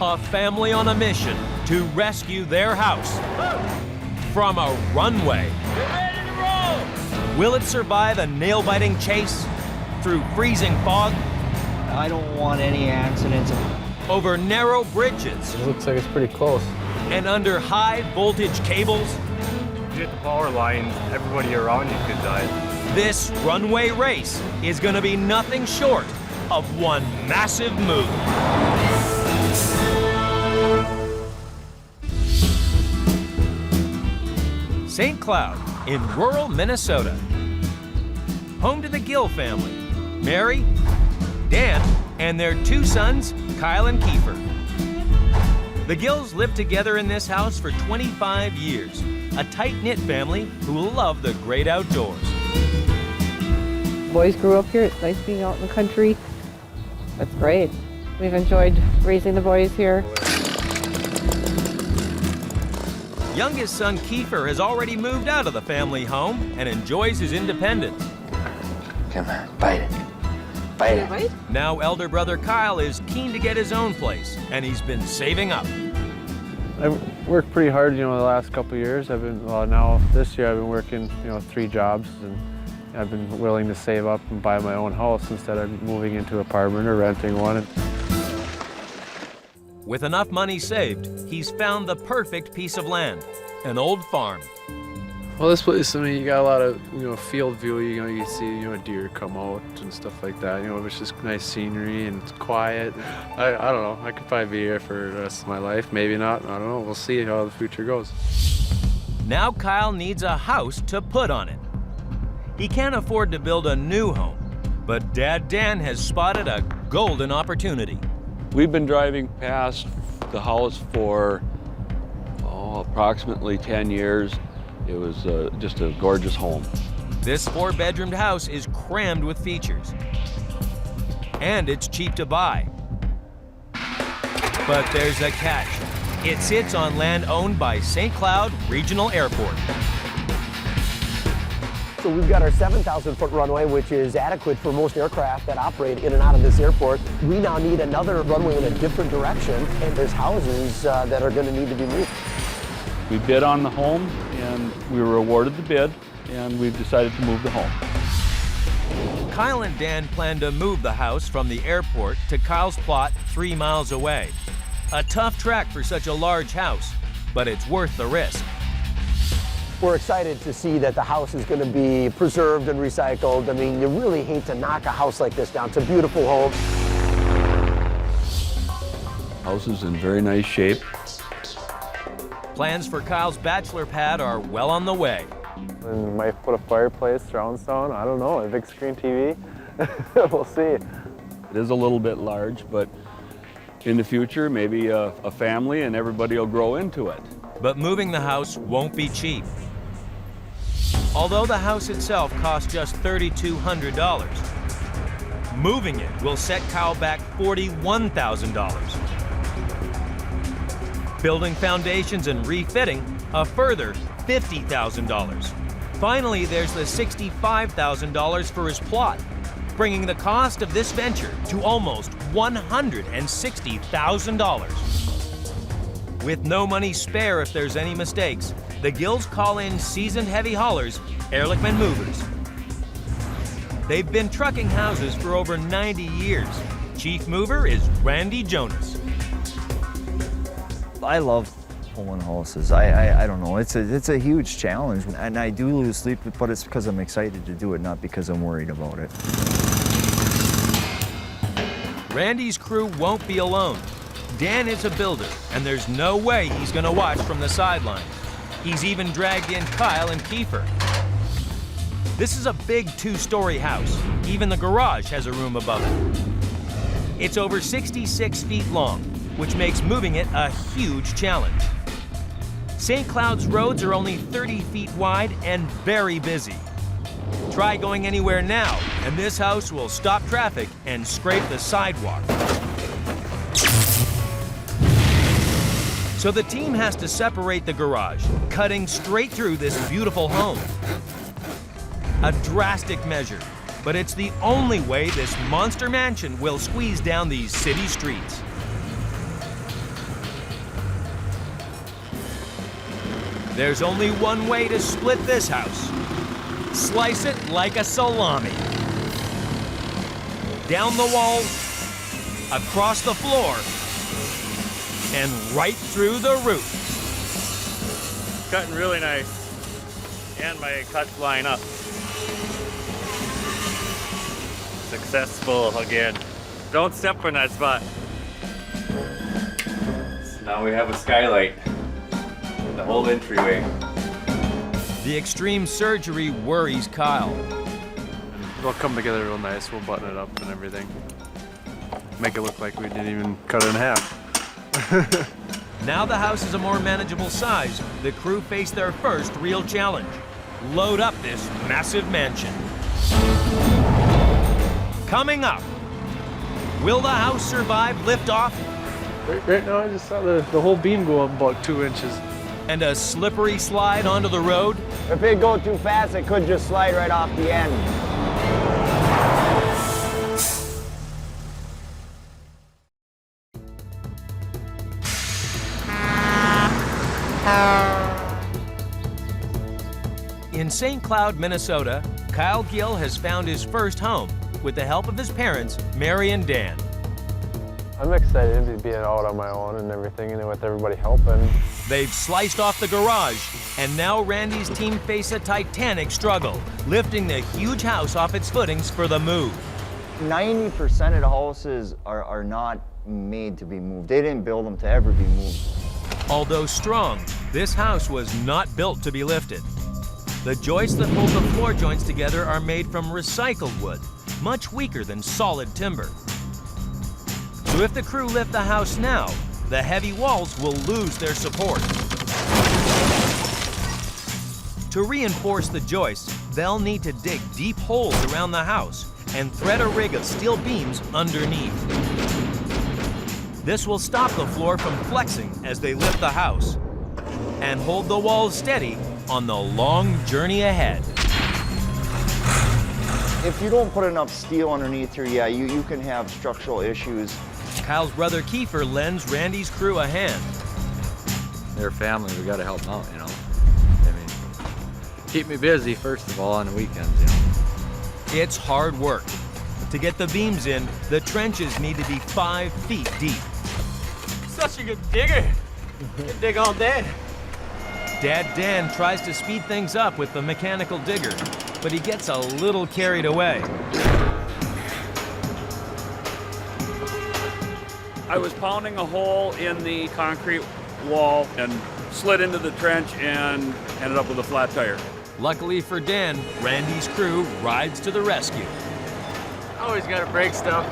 A family on a mission to rescue their house from a runway. Get ready to roll! Will it survive a nail-biting chase through freezing fog, I don't want any accidents. over narrow bridges, It looks like it's pretty close. and under high-voltage cables? If you hit the power line, everybody around you could die. This runway race is going to be nothing short of one massive move. St. Cloud in rural Minnesota. Home to the Gill family, Mary, Dan, and their two sons, Kyle and Kiefer. The Gills lived together in this house for 25 years, a tight-knit family who love the great outdoors. Boys grew up here. It's nice being out in the country. That's great. We've enjoyed raising the boys here. Youngest son Kiefer has already moved out of the family home and enjoys his independence. Come on, bite it. Bite it. Right? Now elder brother Kyle is keen to get his own place, and he's been saving up. I've worked pretty hard, the last couple of years. Now this year I've been working, 3 jobs, and I've been willing to save up and buy my own house instead of moving into an apartment or renting one. With enough money saved, he's found the perfect piece of land, an old farm. Well, this place, you got a lot of, field view. You can see, deer come out and stuff like that. It's just nice scenery and it's quiet. I don't know. I could probably be here for the rest of my life. Maybe not. I don't know. We'll see how the future goes. Now Kyle needs a house to put on it. He can't afford to build a new home, but Dad Dan has spotted a golden opportunity. We've been driving past the house for approximately 10 years. It was just a gorgeous home. This 4-bedroomed house is crammed with features, and it's cheap to buy. But there's a catch. It sits on land owned by St. Cloud Regional Airport. So we've got our 7,000-foot runway, which is adequate for most aircraft that operate in and out of this airport. We now need another runway in a different direction, and there's houses that are going to need to be moved. We bid on the home, and we were awarded the bid, and we've decided to move the home. Kyle and Dan plan to move the house from the airport to Kyle's plot 3 miles away. A tough trek for such a large house, but it's worth the risk. We're excited to see that the house is going to be preserved and recycled. I mean, you really hate to knock a house like this down. It's a beautiful home. House is in very nice shape. Plans for Kyle's bachelor pad are well on the way. And might put a fireplace, surround sound, I don't know, a big screen TV. We'll see. It is a little bit large, but in the future, maybe a family and everybody will grow into it. But moving the house won't be cheap. Although the house itself costs just $3,200, moving it will set Kyle back $41,000. Building foundations and refitting, a further $50,000. Finally, there's the $65,000 for his plot, bringing the cost of this venture to almost $160,000. With no money spare if there's any mistakes, the Gills call in seasoned heavy haulers, Ehrlichman Movers. They've been trucking houses for over 90 years. Chief mover is Randy Jonas. I love pulling houses. I don't know. It's a huge challenge, and I do lose sleep, but it's because I'm excited to do it, not because I'm worried about it. Randy's crew won't be alone. Dan is a builder, and there's no way he's going to watch from the sidelines. He's even dragged in Kyle and Kiefer. This is a big 2-story house. Even the garage has a room above it. It's over 66 feet long, which makes moving it a huge challenge. St. Cloud's roads are only 30 feet wide and very busy. Try going anywhere now, and this house will stop traffic and scrape the sidewalk. So the team has to separate the garage, cutting straight through this beautiful home. A drastic measure, but it's the only way this monster mansion will squeeze down these city streets. There's only one way to split this house. Slice it like a salami. Down the walls, across the floor, and right through the roof. Cutting really nice. And my cuts line up. Successful again. Don't step on that spot. So now we have a skylight. The whole entryway. The extreme surgery worries Kyle. It'll come together real nice. We'll button it up and everything. Make it look like we didn't even cut it in half. Now the house is a more manageable size. The crew face their first real challenge. Load up this massive mansion. Coming up, will the house survive liftoff? Right now I just saw the whole beam go up about 2 inches. And a slippery slide onto the road? If it goes too fast, it could just slide right off the end. In St. Cloud, Minnesota, Kyle Gill has found his first home with the help of his parents, Mary and Dan. I'm excited to be out on my own and everything, and with everybody helping. They've sliced off the garage, and now Randy's team face a titanic struggle, lifting the huge house off its footings for the move. 90% of the houses are not made to be moved. They didn't build them to ever be moved. Although strong, this house was not built to be lifted. The joists that hold the floor joints together are made from recycled wood, much weaker than solid timber. So if the crew lift the house now, the heavy walls will lose their support. To reinforce the joists, they'll need to dig deep holes around the house and thread a rig of steel beams underneath. This will stop the floor from flexing as they lift the house and hold the walls steady on the long journey ahead. If you don't put enough steel underneath here, yeah, you can have structural issues. Kyle's brother Kiefer lends Randy's crew a hand. They're family, we gotta help them out, you know. I mean, keep me busy, first of all, on the weekends, you know. It's hard work. To get the beams in, the trenches need to be 5 feet deep. Such a good digger. You can dig all day. Dad Dan tries to speed things up with the mechanical digger, but he gets a little carried away. I was pounding a hole in the concrete wall and slid into the trench and ended up with a flat tire. Luckily for Dan, Randy's crew rides to the rescue. Always gotta break stuff.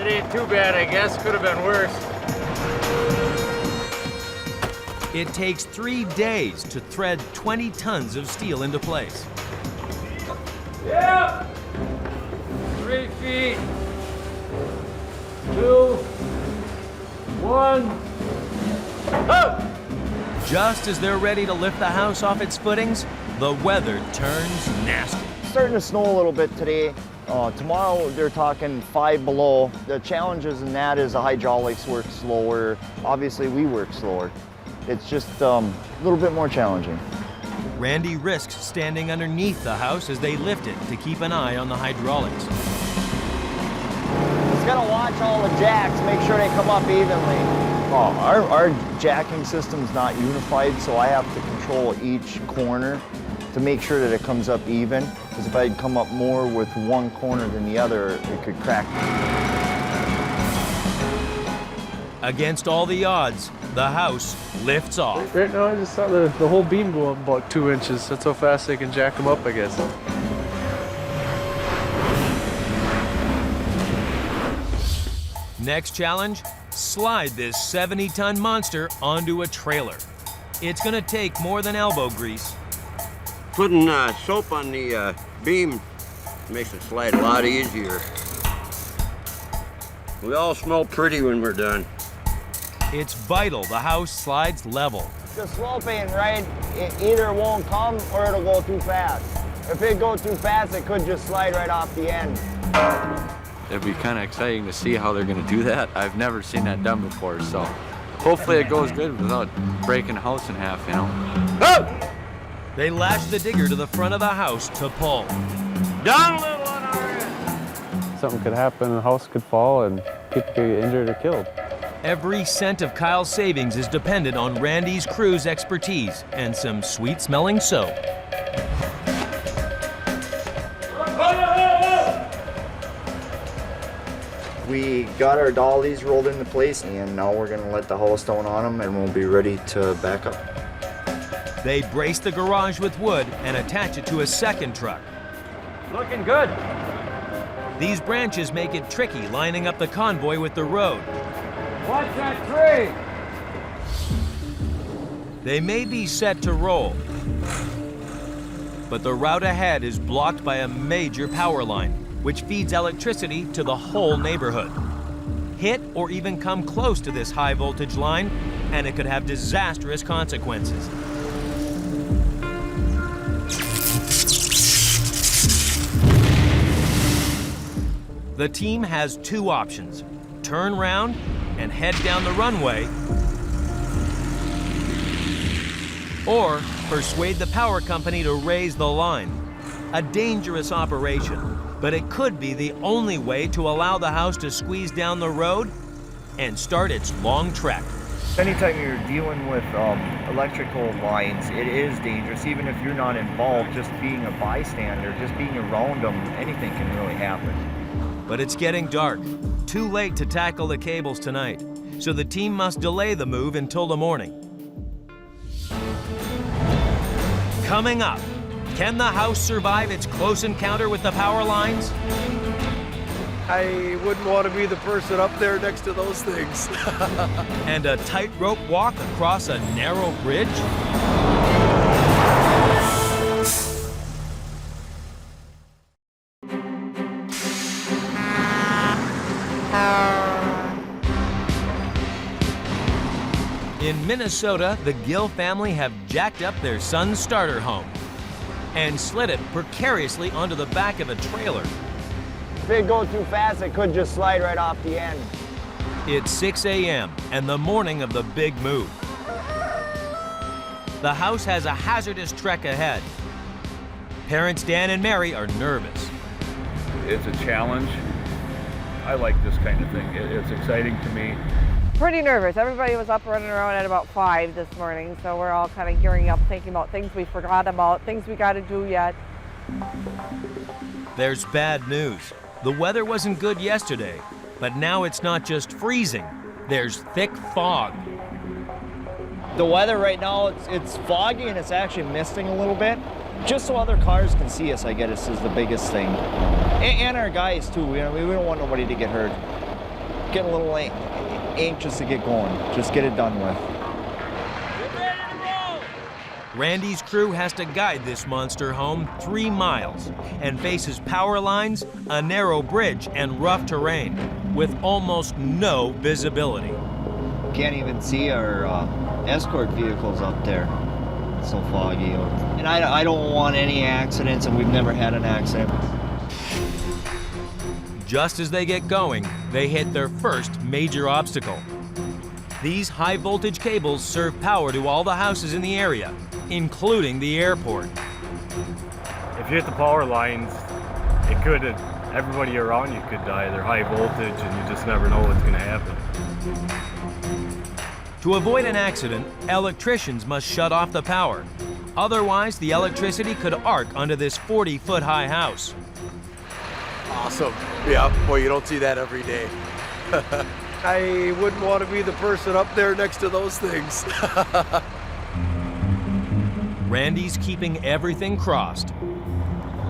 It ain't too bad, I guess. Could have been worse. It takes 3 days to thread 20 tons of steel into place. Yeah! 3 feet. 2, 1. Up! Just as they're ready to lift the house off its footings, the weather turns nasty. It's starting to snow a little bit today. Tomorrow they're talking 5 below. The challenges in that is the hydraulics work slower. Obviously we work slower. It's just a little bit more challenging. Randy risks standing underneath the house as they lift it to keep an eye on the hydraulics. Just gotta watch all the jacks, make sure they come up evenly. Our jacking system's not unified, so I have to control each corner to make sure that it comes up even. Because if I'd come up more with one corner than the other, it could crack. Against all the odds, the house lifts off. Right now I just saw the whole beam go up about 2 inches. That's how fast they can jack them up, I guess. Next challenge, slide this 70-ton monster onto a trailer. It's gonna take more than elbow grease. Putting soap on the beam makes it slide a lot easier. We all smell pretty when we're done. It's vital the house slides level. The slope ain't right. It either won't come or it'll go too fast. If it goes too fast, it could just slide right off the end. It'd be kind of exciting to see how they're gonna do that. I've never seen that done before, so hopefully it goes good without breaking the house in half, you know. They lash the digger to the front of the house to pull. Down a little on our end. Something could happen, the house could fall, and people could get injured or killed. Every cent of Kyle's savings is dependent on Randy's crew's expertise and some sweet-smelling soap. We got our dollies rolled into place, and now we're gonna let the house down on them, and we'll be ready to back up. They brace the garage with wood and attach it to a second truck. Looking good. These branches make it tricky lining up the convoy with the road. Watch that tree. They may be set to roll, but the route ahead is blocked by a major power line, which feeds electricity to the whole neighborhood. Hit or even come close to this high voltage line, and it could have disastrous consequences. The team has two options: turn round and head down the runway, or persuade the power company to raise the line. A dangerous operation, but it could be the only way to allow the house to squeeze down the road and start its long trek. Anytime you're dealing with electrical lines, it is dangerous. Even if you're not involved, just being a bystander, just being around them, anything can really happen. But it's getting dark. Too late to tackle the cables tonight, so the team must delay the move until the morning. Coming up, can the house survive its close encounter with the power lines? I wouldn't want to be the person up there next to those things. And a tightrope walk across a narrow bridge? In Minnesota, the Gill family have jacked up their son's starter home and slid it precariously onto the back of a trailer. If it goes too fast, it could just slide right off the end. It's 6 a.m. and the morning of the big move. The house has a hazardous trek ahead. Parents Dan and Mary are nervous. It's a challenge. I like this kind of thing. It's exciting to me. Pretty nervous. Everybody was up running around at about 5 this morning, so we're all kind of gearing up, thinking about things we forgot about, things we got to do yet. There's bad news. The weather wasn't good yesterday, but now it's not just freezing. There's thick fog. The weather right now, it's foggy and it's actually misting a little bit. Just so other cars can see us, I guess, is the biggest thing. And our guys too. We don't want nobody to get hurt. Getting a little anxious to get going. Just get it done with. Get ready to roll. Randy's crew has to guide this monster home 3 miles and faces power lines, a narrow bridge, and rough terrain with almost no visibility. Can't even see our escort vehicles up there. It's so foggy. And I don't want any accidents, and we've never had an accident. Just as they get going, they hit their first major obstacle. These high voltage cables serve power to all the houses in the area, including the airport. If you hit the power lines, it could, everybody around you could die. They're high voltage and you just never know what's going to happen. To avoid an accident, electricians must shut off the power. Otherwise, the electricity could arc under this 40-foot high house. Awesome. Yeah, boy, you don't see that every day. I wouldn't want to be the person up there next to those things. Randy's keeping everything crossed.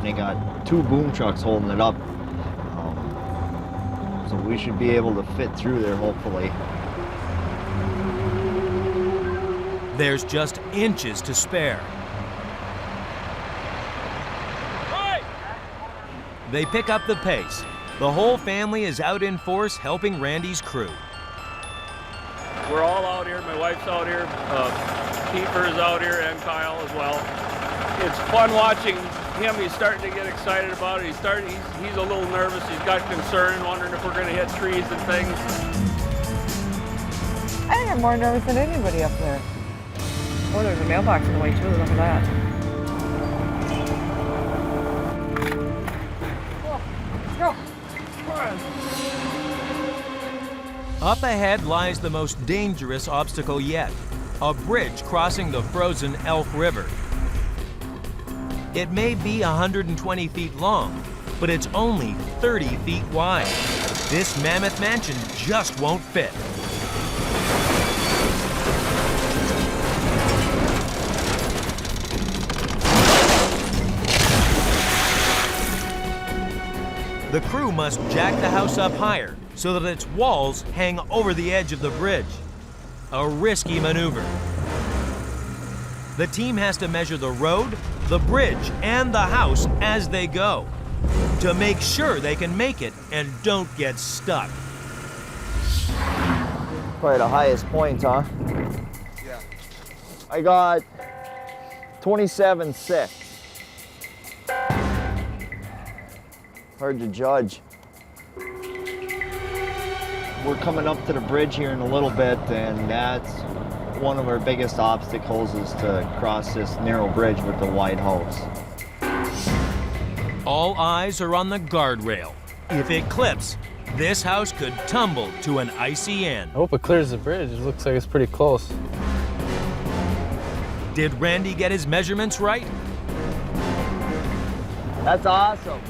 They got 2 boom trucks holding it up. So we should be able to fit through there, hopefully. There's just inches to spare. Right. They pick up the pace. The whole family is out in force helping Randy's crew. We're all out here. My wife's out here. Kiefer is out here, and Kyle as well. It's fun watching him. He's starting to get excited about it. He's a little nervous. He's got concern, wondering if we're going to hit trees and things. I I got more nervous than anybody up there. Oh, there's a mailbox in the way too. Look at that. Oh, let's go. Up ahead lies the most dangerous obstacle yet, a bridge crossing the frozen Elk River. It may be 120 feet long, but it's only 30 feet wide. This mammoth mansion just won't fit. The crew must jack the house up higher so that its walls hang over the edge of the bridge. A risky maneuver. The team has to measure the road, the bridge, and the house as they go to make sure they can make it and don't get stuck. Probably the highest point, huh? Yeah. I got 27.6. Hard to judge. We're coming up to the bridge here in a little bit, and that's one of our biggest obstacles is to cross this narrow bridge with the wide house. All eyes are on the guardrail. If it clips, this house could tumble to an icy end. I hope it clears the bridge. It looks like it's pretty close. Did Randy get his measurements right? That's awesome.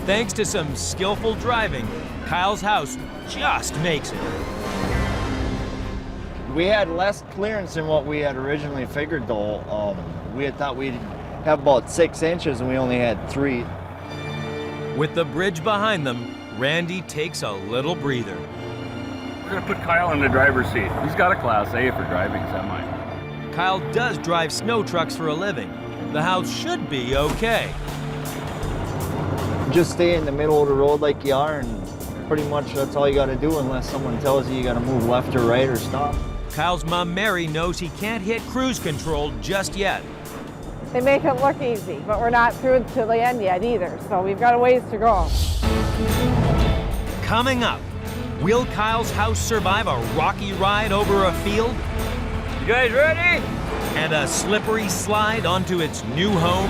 Thanks to some skillful driving, Kyle's house just makes it. We had less clearance than what we had originally figured, though. We had thought we'd have about 6 inches, and we only had 3. With the bridge behind them, Randy takes a little breather. We're gonna put Kyle in the driver's seat. He's got a Class A for driving semi. Kyle does drive snow trucks for a living. The house should be okay. Just stay in the middle of the road like you are, and pretty much that's all you got to do unless someone tells you you got to move left or right or stop. Kyle's mom, Mary, knows he can't hit cruise control just yet. They make it look easy, but we're not through to the end yet either, so we've got a ways to go. Coming up, will Kyle's house survive a rocky ride over a field? You guys ready? And a slippery slide onto its new home?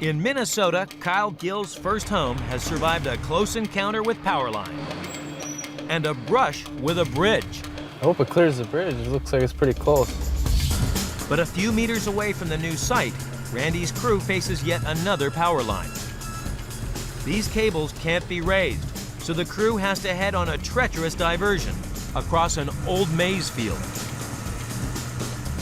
In Minnesota, Kyle Gill's first home has survived a close encounter with power line and a brush with a bridge. I hope it clears the bridge. It looks like it's pretty close. But a few meters away from the new site, Randy's crew faces yet another power line. These cables can't be raised, so the crew has to head on a treacherous diversion across an old maize field.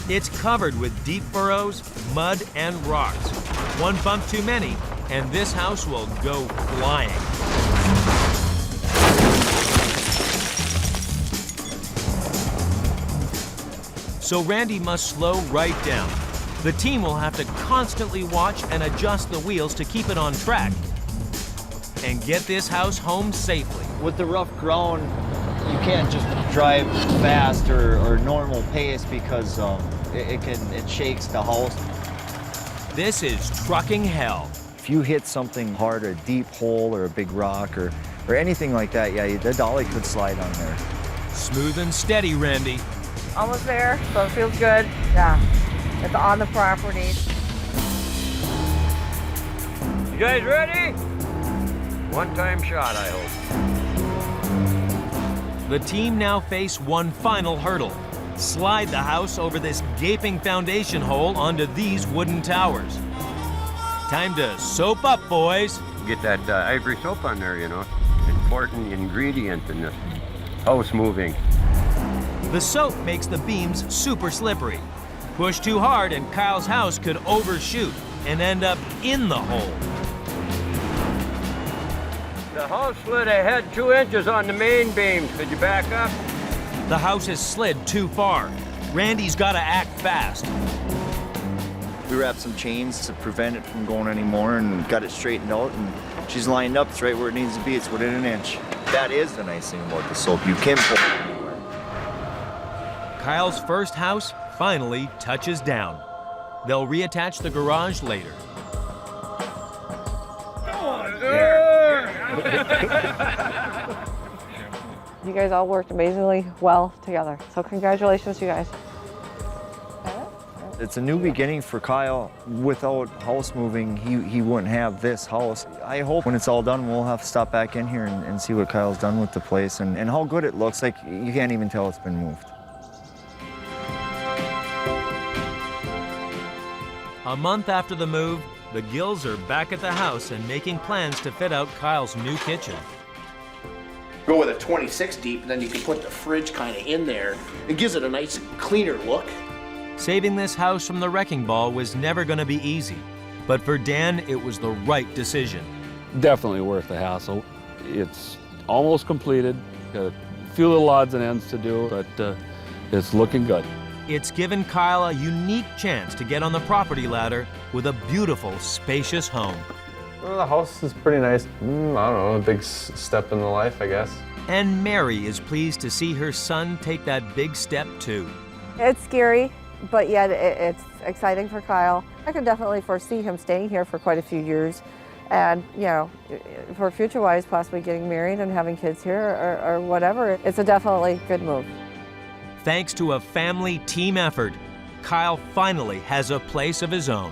It's covered with deep furrows, mud, and rocks. One bump too many, and this house will go flying. So Randy must slow right down. The team will have to constantly watch and adjust the wheels to keep it on track and get this house home safely. With the rough ground, you can't just drive fast or normal pace because it shakes the house. This is trucking hell. If you hit something hard, a deep hole or a big rock or anything like that, yeah, the dolly could slide on there. Smooth and steady, Randy. Almost there, so it feels good. Yeah, it's on the property. You guys ready? One-time shot, I hope. The team now face one final hurdle. Slide the house over this gaping foundation hole onto these wooden towers. Time to soap up, boys. Get that ivory soap on there, you know. Important ingredient in this house moving. The soap makes the beams super slippery. Push too hard and Kyle's house could overshoot and end up in the hole. The house slid ahead 2 inches on the main beams. Could you back up? The house has slid too far. Randy's got to act fast. We wrapped some chains to prevent it from going anymore and got it straightened out, and she's lined up. It's right where it needs to be. It's within an inch. That is the nice thing about the soap. You can pull it anywhere. Kyle's first house finally touches down. They'll reattach the garage later. You guys all worked amazingly well together. So congratulations, you guys. It's a new beginning for Kyle. Without house moving, he wouldn't have this house. I hope when it's all done, we'll have to stop back in here and see what Kyle's done with the place and how good it looks. Like, you can't even tell it's been moved. A month after the move, the Gills are back at the house and making plans to fit out Kyle's new kitchen. Go with a 26 deep, and then you can put the fridge kind of in there. It gives it a nice, cleaner look. Saving this house from the wrecking ball was never going to be easy, but for Dan, it was the right decision. Definitely worth the hassle. It's almost completed. Got a few little odds and ends to do, but it's looking good. It's given Kyle a unique chance to get on the property ladder with a beautiful, spacious home. Well, the house is pretty nice. I don't know, a big step in the life, I guess. And Mary is pleased to see her son take that big step too. It's scary, but yet it's exciting for Kyle. I can definitely foresee him staying here for quite a few years. And, you know, for future-wise, possibly getting married and having kids here or whatever, it's a definitely good move. Thanks to a family team effort, Kyle finally has a place of his own.